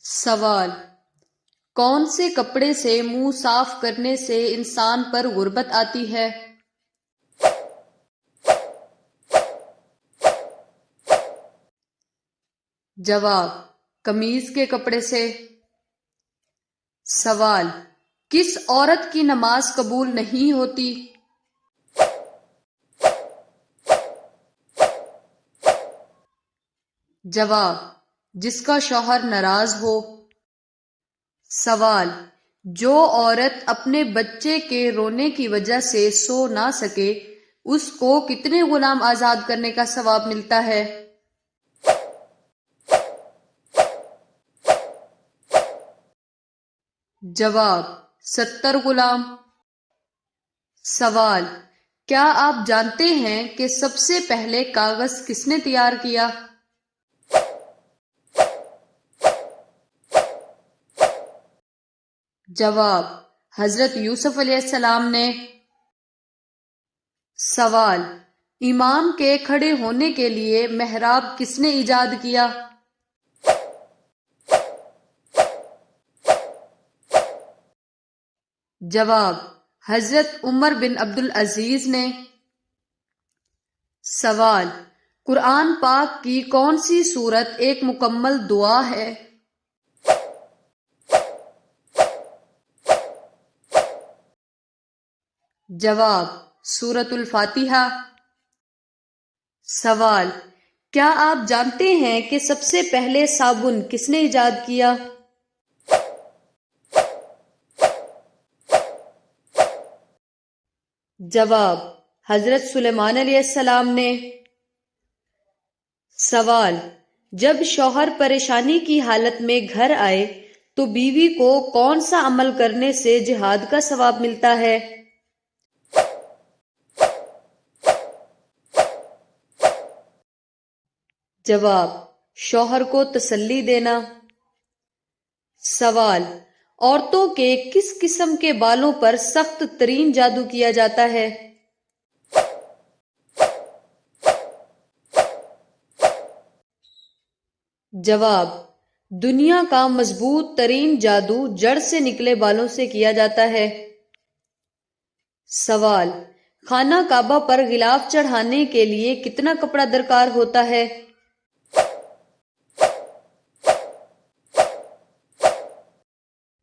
سوال: کون سے کپڑے سے منہ صاف کرنے سے انسان پر غربت آتی ہے؟ جواب: قمیض کے کپڑے سے۔ سوال: کس عورت کی نماز قبول نہیں ہوتی؟ جواب: جس کا شوہر ناراض ہو۔ سوال: جو عورت اپنے بچے کے رونے کی وجہ سے سو نہ سکے اس کو کتنے غلام آزاد کرنے کا ثواب ملتا ہے؟ جواب: 70 غلام۔ سوال: کیا آپ جانتے ہیں کہ سب سے پہلے کاغذ کس نے تیار کیا؟ جواب: حضرت یوسف علیہ السلام نے۔ سوال: امام کے کھڑے ہونے کے لیے محراب کس نے ایجاد کیا؟ جواب: حضرت عمر بن عبدالعزیز نے۔ سوال: قرآن پاک کی کون سی سورت ایک مکمل دعا ہے؟ جواب: سورۃ الفاتحہ۔ سوال: کیا آپ جانتے ہیں کہ سب سے پہلے صابن کس نے ایجاد کیا؟ جواب: حضرت سلیمان علیہ السلام نے۔ سوال: جب شوہر پریشانی کی حالت میں گھر آئے تو بیوی کو کون سا عمل کرنے سے جہاد کا ثواب ملتا ہے؟ جواب: شوہر کو تسلی دینا۔ سوال: عورتوں کے کس قسم کے بالوں پر سخت ترین جادو کیا جاتا ہے؟ جواب: دنیا کا مضبوط ترین جادو جڑ سے نکلے بالوں سے کیا جاتا ہے۔ سوال: خانہ کعبہ پر غلاف چڑھانے کے لیے کتنا کپڑا درکار ہوتا ہے؟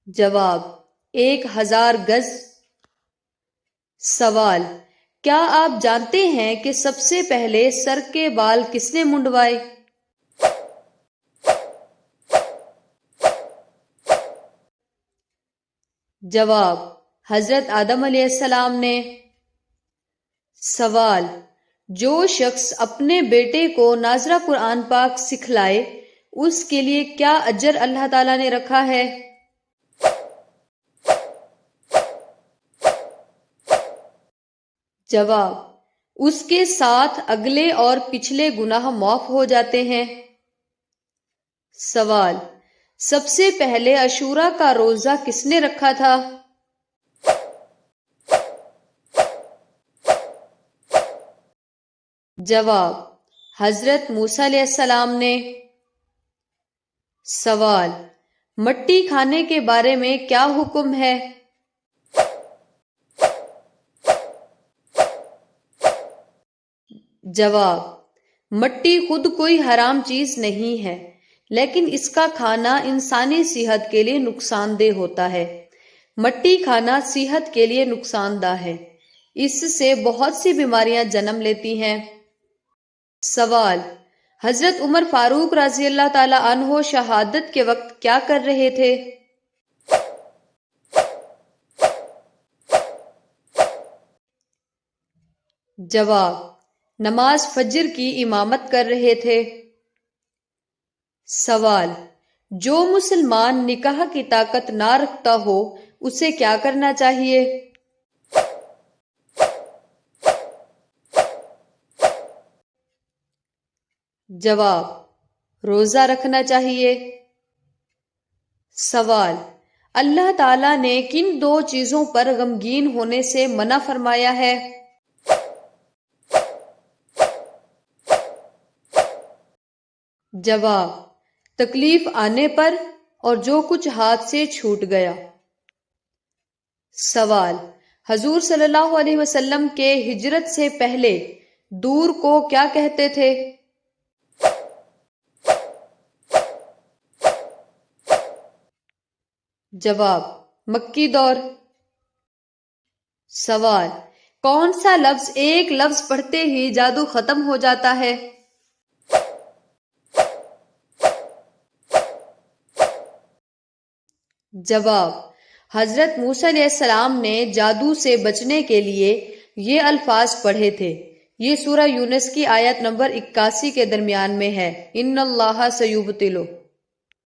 جواب: 1000 گز۔ سوال: کیا آپ جانتے ہیں کہ سب سے پہلے سر کے بال کس نے منڈوائے؟ جواب: حضرت آدم علیہ السلام نے۔ سوال: جو شخص اپنے بیٹے کو ناظرہ قرآن پاک سکھلائے اس کے لیے کیا اجر اللہ تعالیٰ نے رکھا ہے؟ جواب: اس کے ساتھ اگلے اور پچھلے گناہ معاف ہو جاتے ہیں۔ سوال: سب سے پہلے عاشوراء کا روزہ کس نے رکھا تھا؟ جواب: حضرت موسیٰ علیہ السلام نے۔ سوال: مٹی کھانے کے بارے میں کیا حکم ہے؟ جواب: مٹی خود کوئی حرام چیز نہیں ہے لیکن اس کا کھانا انسانی صحت کے لیے نقصان دہ ہوتا ہے۔ مٹی کھانا صحت کے لیے نقصان دہ ہے، اس سے بہت سی بیماریاں جنم لیتی ہیں۔ سوال: حضرت عمر فاروق رضی اللہ تعالی عنہ شہادت کے وقت کیا کر رہے تھے؟ جواب: نماز فجر کی امامت کر رہے تھے۔ سوال: جو مسلمان نکاح کی طاقت نہ رکھتا ہو اسے کیا کرنا چاہیے؟ جواب: روزہ رکھنا چاہیے۔ سوال: اللہ تعالیٰ نے کن 2 چیزوں پر غمگین ہونے سے منع فرمایا ہے؟ جواب: تکلیف آنے پر اور جو کچھ ہاتھ سے چھوٹ گیا۔ سوال: حضور صلی اللہ علیہ وسلم کے ہجرت سے پہلے دور کو کیا کہتے تھے؟ جواب: مکی دور۔ سوال: کون سا لفظ ایک لفظ پڑھتے ہی جادو ختم ہو جاتا ہے؟ جواب: حضرت موسیٰ علیہ السلام نے جادو سے بچنے کے لیے یہ الفاظ پڑھے تھے۔ یہ سورہ یونس کی آیت نمبر 81 کے درمیان میں ہے۔ ان اللہ سیبطلہ